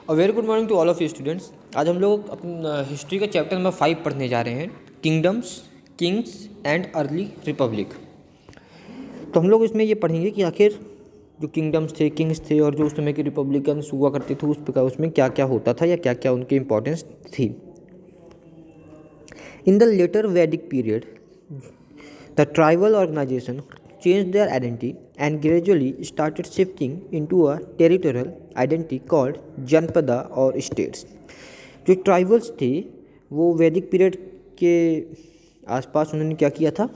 Very good morning to all of you students. आज हम लोग अपना हिस्ट्री का चैप्टर नंबर 5 पढ़ने जा रहे हैं, kingdoms, Kings and early Republic. तो हम लोग इसमें ये पढ़ेंगे कि आखिर जो किंगडम्स थे, किंग्स थे और जो उस समय के रिपब्लिकन्स हुआ करते थे, उस प्रकार उसमें क्या क्या होता था या क्या क्या उनकी इंपॉर्टेंस थी। In the later Vedic period the tribal organisation changed their identity and gradually started shifting into a territorial identity called जनपदा और स्टेट्स। जो ट्राइबल्स थे वो वैदिक पीरियड के आसपास उन्होंने क्या किया था,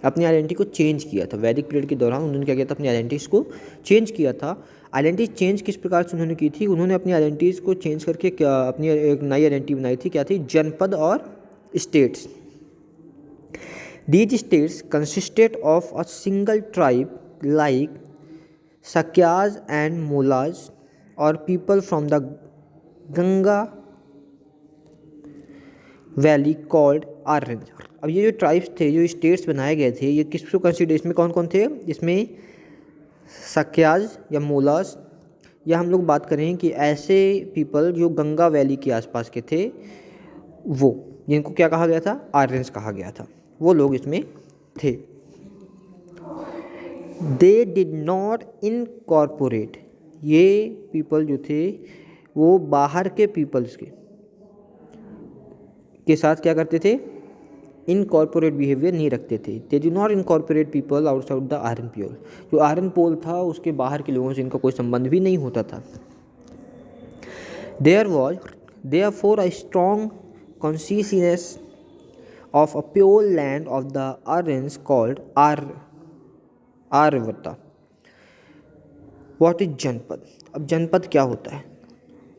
अपनी आइडेंटिटी को चेंज किया था। वैदिक पीरियड के दौरान उन्होंने क्या किया था, अपनी आइडेंटिटीज़ को चेंज किया था। आइडेंटिटी चेंज किस प्रकार से उन्होंने की थी, उन्होंने अपनी आइडेंटिटीज़ को चेंज करके क्या अपनी एक नई आइडेंटिटी बनाई थी, क्या थी, जनपद और states. These states consisted of a single tribe like Sakyas and Mulas or people from the Ganga valley called Aryan. अब ये जो ट्राइब्स थे, जो स्टेट्स बनाए गए थे, ये किसको कंसिडर, इसमें कौन कौन थे, इसमें सक्याज या मोलास, या हम लोग बात करें कि ऐसे पीपल जो गंगा वैली के आसपास के थे, वो जिनको क्या कहा गया था, आर्यंस कहा गया था, वो लोग इसमें थे। दे डिड नॉट इनकॉर्पोरेट, ये पीपल जो थे वो बाहर के पीपल्स के साथ क्या करते थे, इनकॉर्पोरेट बिहेवियर नहीं रखते थे। They do not incorporate people outside the iron pole, जो आयरन पोल था उसके बाहर के लोगों से इनका कोई संबंध भी नहीं होता था। There was therefore a strong consciousness of a pure land of the Aryans called Aryavarta. What is जनपद? अब जनपद क्या होता है,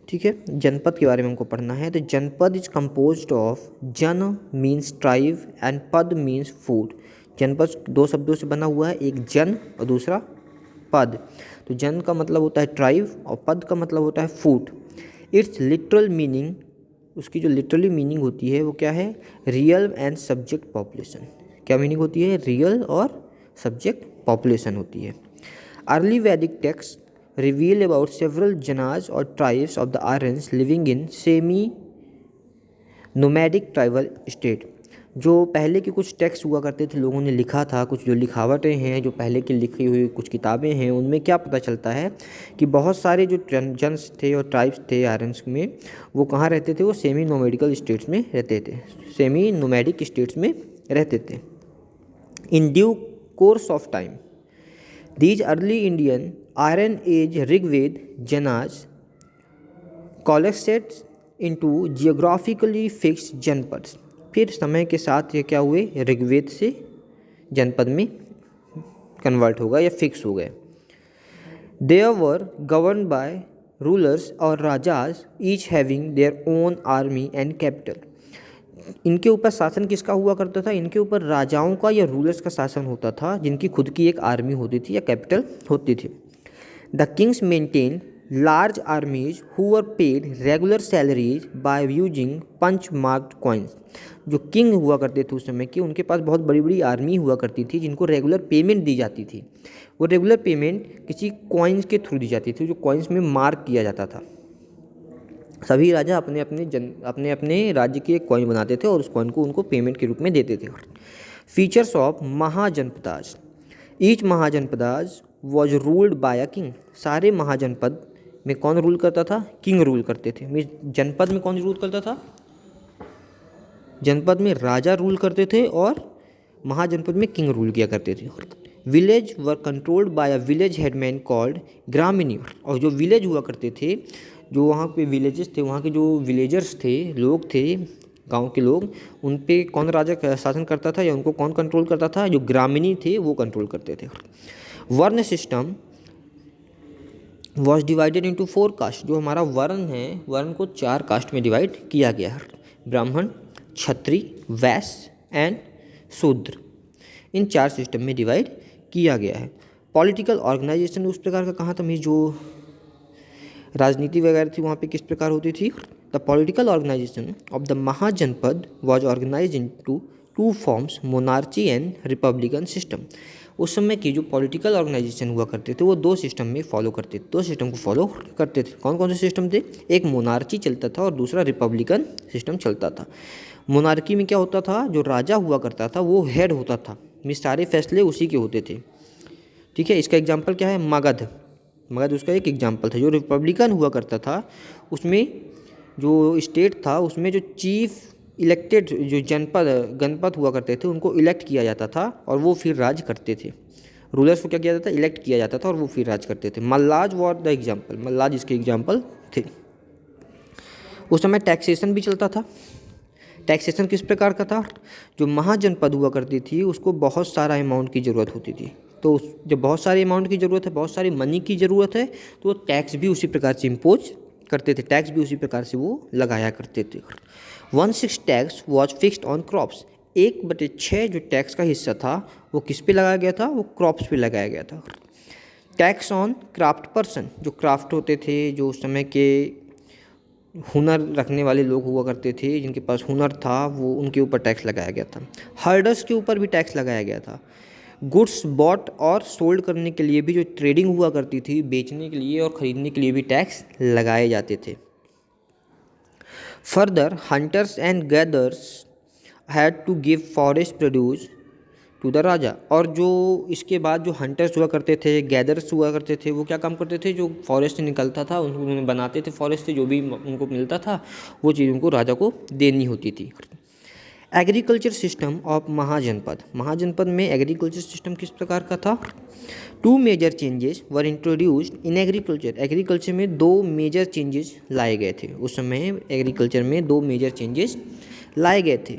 ठीक है, जनपद के बारे में हमको पढ़ना है। तो जनपद इज कंपोज्ड ऑफ, जन मीन्स ट्राइब एंड पद मीन्स फूड। जनपद दो शब्दों से बना हुआ है, एक जन और दूसरा पद। तो जन का मतलब होता है ट्राइब और पद का मतलब होता है फूड। इट्स लिटरल मीनिंग, उसकी जो लिटरली मीनिंग होती है वो क्या है, रियल एंड सब्जेक्ट पॉपुलेशन। क्या मीनिंग होती है, रियल और सब्जेक्ट पॉपुलेशन होती है। अर्ली वैदिक text reveal about several Jinnah's और tribes of the Aryans living in semi nomadic tribal state. जो पहले के कुछ टेक्स्ट हुआ करते थे, लोगों ने लिखा था, कुछ जो लिखावटें हैं, जो पहले की लिखी हुई कुछ किताबें हैं, उनमें क्या पता चलता है कि बहुत सारे जो जन्स थे और ट्राइब्स थे आर्यंस में, वो कहाँ रहते थे, वो सेमी नोमैडिकल स्टेट्स में रहते थे, सेमी नोमैडिक स्टेट्स में रहते थे। In due course of time these early Indian Iron Age Rigveda janas coalesced into geographically fixed janapadas. फिर समय के साथ ये क्या हुए, ऋग्वेद से जनपद में कन्वर्ट हो गए या फिक्स हो गए। दे वर गवर्न बाय रूलर्स और राजाज each having their own army and capital. इनके ऊपर शासन किसका हुआ करता था, इनके ऊपर राजाओं का या रूलर्स का शासन होता था, जिनकी खुद की एक आर्मी होती थी या कैपिटल होती थी। The kings maintain large armies who were paid regular salaries by using punch marked coins. जो किंग हुआ करते थे उस समय के, उनके पास बहुत बड़ी बड़ी आर्मी हुआ करती थी जिनको रेगुलर पेमेंट दी जाती थी। वो रेगुलर पेमेंट किसी कॉइन्स के थ्रू दी जाती थी, जो कॉइन्स में मार्क किया जाता था। सभी राजा अपने अपने राज्य की एक कॉइन बनाते थे और उस कॉइन को उनको पेमेंट के रूप में देते थे। Features of mahajanapadas, each mahajanapadas was ruled by a king. सारे महाजनपद में कौन रूल करता था, किंग रूल करते थे। मीन्स जनपद में कौन रूल करता था, जनपद में राजा रूल करते थे और महाजनपद में किंग रूल किया करते थे। Village were controlled by a village headman called gramini. और जो विलेज हुआ करते थे, जो वहाँ पे विलेजेस थे, वहाँ के जो विलेजर्स थे, लोग थे, गांव के लोग, उन पे कौन राजा शासन करता था या उनको कौन कंट्रोल करता था, जो ग्रामीणी थे वो कंट्रोल करते थे। Varna system was divided into 4 caste. जो हमारा वर्ण है, वर्ण को 4 कास्ट में डिवाइड किया गया है, ब्राह्मण, क्षत्रिय, वैश्य एंड शूद्र। इन 4 सिस्टम में डिवाइड किया गया है। पॉलिटिकल ऑर्गेनाइजेशन उस प्रकार का कहाँ था, मीन्स जो राजनीति वगैरह थी वहाँ पे किस प्रकार होती थी। The political organization of the mahajanapada was organize into 2 forms, monarchy and republican system. उस समय की जो पॉलिटिकल ऑर्गेनाइजेशन हुआ करते थे वो दो सिस्टम में फॉलो करते थे, दो सिस्टम को फॉलो करते थे। कौन कौन से सिस्टम थे? एक मोनार्ची चलता था और दूसरा रिपब्लिकन सिस्टम चलता था। मोनार्की में क्या होता था, जो राजा हुआ करता था वो हेड होता था, मीन्स सारे फैसले उसी के होते थे। ठीक है, इसका एग्जाम्पल क्या है? मगध। मगध उसका एक एग्जाम्पल था। जो रिपब्लिकन हुआ करता था उसमें जो स्टेट था उसमें जो चीफ इलेक्टेड जो गणपत हुआ करते थे उनको इलेक्ट किया जाता था और वो फिर राज करते थे। रूलर्स को क्या किया जाता था? इलेक्ट किया जाता था और वो फिर राज करते थे। Mallaj war the example, Mallaj इसके एग्जाम्पल थे। उस समय टैक्सेशन भी चलता था। टैक्सेशन किस प्रकार का था? जो महाजनपद हुआ करती थी उसको बहुत सारा अमाउंट की ज़रूरत होती थी, तो जब बहुत सारे अमाउंट की ज़रूरत है, बहुत सारी मनी की ज़रूरत है, तो टैक्स भी उसी प्रकार से इम्पोज करते थे, टैक्स भी उसी प्रकार से वो लगाया करते थे। 1/6 tax was fixed on crops. 1/6 जो टैक्स का हिस्सा था वो किस पे लगाया गया था? वो क्रॉप्स पे लगाया गया था। टैक्स ऑन क्राफ्ट पर्सन, जो क्राफ्ट होते थे, जो उस समय के हुनर रखने वाले लोग हुआ करते थे, जिनके पास हुनर था, वो उनके ऊपर टैक्स लगाया गया था। हर्डर्स के ऊपर भी टैक्स लगाया गया था। गुड्स बॉट और सोल्ड करने के लिए भी, जो ट्रेडिंग हुआ करती थी, बेचने के लिए और ख़रीदने के लिए भी टैक्स लगाए जाते थे। Further hunters and gathers had to give forest produce to the raja. और जो इसके बाद जो हंटर्स हुआ करते थे, गैदर्स हुआ करते थे, वो क्या काम करते थे? जो फॉरेस्ट से निकलता था उन्होंने बनाते थे, फॉरेस्ट से जो भी उनको मिलता था वो चीज़ उनको राजा को देनी होती थी। Agriculture system of Mahajanapada. Mahajanapada में एग्रीकल्चर सिस्टम किस प्रकार का था? 2 major changes were introduced in agriculture. Agriculture में 2 मेजर चेंजेस लाए गए थे। उस समय एग्रीकल्चर में 2 मेजर चेंजेस लाए गए थे।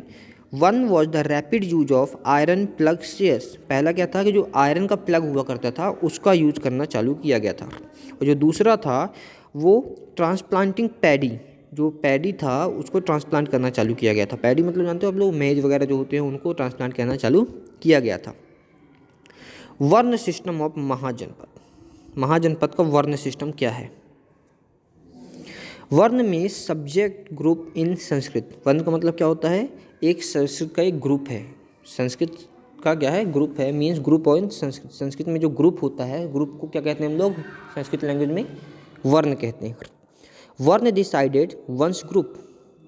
One was the rapid use of iron plug shares. पहला क्या था कि जो आयरन का प्लग हुआ करता था उसका यूज करना चालू किया गया था। और जो दूसरा था वो ट्रांसप्लांटिंग पैडी, जो पैडी था उसको ट्रांसप्लांट करना चालू किया गया था। पैडी मतलब जानते हो आप लोग, मेज वगैरह जो होते हैं उनको ट्रांसप्लांट करना चालू किया गया था। वर्ण सिस्टम ऑफ महाजनपद। महाजनपद का वर्ण सिस्टम क्या है? वर्ण में सब्जेक्ट ग्रुप इन संस्कृत। वर्ण का मतलब क्या होता है? एक संस्कृत का एक ग्रुप है। संस्कृत का क्या है? ग्रुप है, means group of Sanskrit. Sanskrit में जो ग्रुप होता है, ग्रुप को क्या कहते हैं हम लोग संस्कृत लैंग्वेज में? वर्ण कहते हैं। वर्ण डिसाइडेड वंस ग्रुप।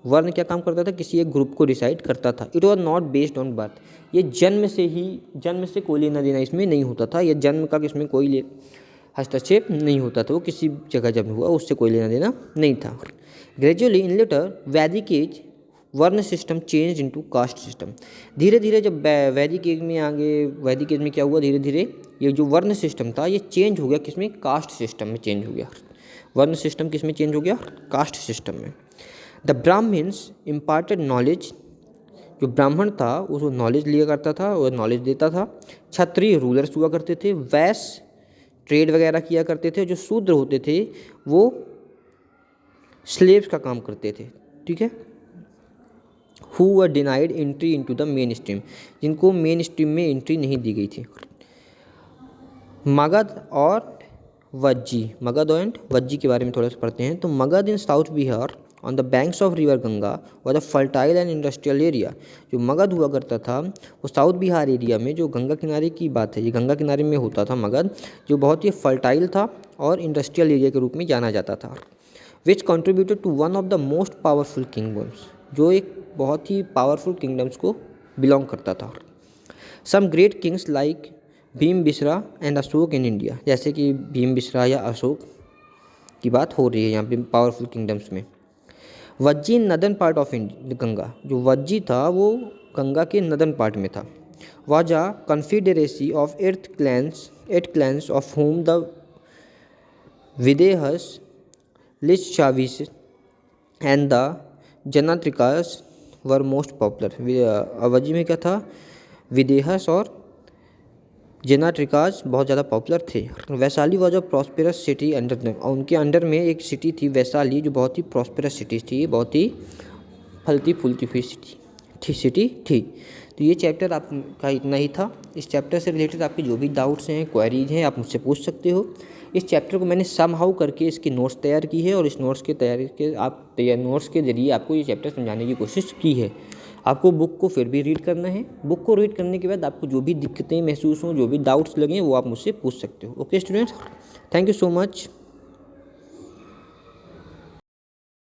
वर्ण क्या काम करता था? किसी एक ग्रुप को डिसाइड करता था। It was not based on birth. ये जन्म से कोई लेना देना इसमें नहीं होता था। ये जन्म का इसमें कोई हस्तक्षेप नहीं होता था। वो किसी जगह जब हुआ उससे कोई लेना देना नहीं था। ग्रेजुअली इन लेटर वैदिक एज वर्ण system change into caste system. धीरे धीरे जब वैदिक एज में आगे, वैदिक एज में क्या हुआ? धीरे धीरे ये जो वर्ण सिस्टम था ये चेंज हो गया, किसमें? कास्ट सिस्टम में चेंज हो गया। वर्ण सिस्टम किस में चेंज हो गया? कास्ट सिस्टम में। The Brahmins imparted knowledge. जो ब्राह्मण था वो नॉलेज लिया करता था और नॉलेज देता था। क्षत्रिय रूलर्स हुआ करते थे। वैश्य ट्रेड वगैरह किया करते थे। जो शूद्र होते थे वो स्लेव्स का काम करते थे। ठीक है। Who were denied entry into the main stream. जिनको मेन स्ट्रीम में एंट्री नहीं दी गई थी। मगध और वज्जी। मगध एंड वज्जी के बारे में थोड़ा सा पढ़ते हैं। तो Magadha in south Bihar on the banks of river Ganga was a fertile and industrial area. जो मगध हुआ करता था वो साउथ बिहार एरिया में, जो गंगा किनारे की बात है, ये गंगा किनारे में होता था मगध, जो बहुत ही फर्टाइल था और इंडस्ट्रियल एरिया के रूप में जाना जाता था। Which contributed to one of the most powerful kingdoms. जो एक बहुत ही पावरफुल किंगडम्स को बिलोंग करता था। Some great kings like Bimbisara and Ashoka in India. जैसे कि भीमबिसरा या अशोक की बात हो रही है यहाँ पे पावरफुल किंगडम्स में। वज्जी इन नदर्न पार्ट ऑफ गंगा। जो वज्जी था वो गंगा के नदर्न पार्ट में था। Vajji confederacy of 8 clans of whom the Videhas Licchavis and the Jnatrikas were most popular. Vajji में क्या था? विदेहस और जेनाट्रिकास बहुत ज़्यादा पॉपुलर थे। Vaishali was a prosperous city under them. और उनके अंडर में एक सिटी थी वैशाली, जो बहुत ही प्रॉस्पेरस सिटी थी, बहुत ही फलती फूलती हुई सिटी थी। तो ये चैप्टर आपका इतना ही था। इस चैप्टर से रिलेटेड आपके जो भी डाउट्स हैं, क्वेरीज हैं, आप मुझसे पूछ सकते हो। इस चैप्टर को मैंने समहाउ करके इसकी नोट्स तैयार की है और इस नोट्स के नोट्स के जरिए आपको ये चैप्टर समझाने की कोशिश की है। आपको बुक को फिर भी रीड करना है। बुक को रीड करने के बाद आपको जो भी दिक्कतें महसूस हों, जो भी डाउट्स लगें, वो आप मुझसे पूछ सकते हो। Okay students, thank you so much.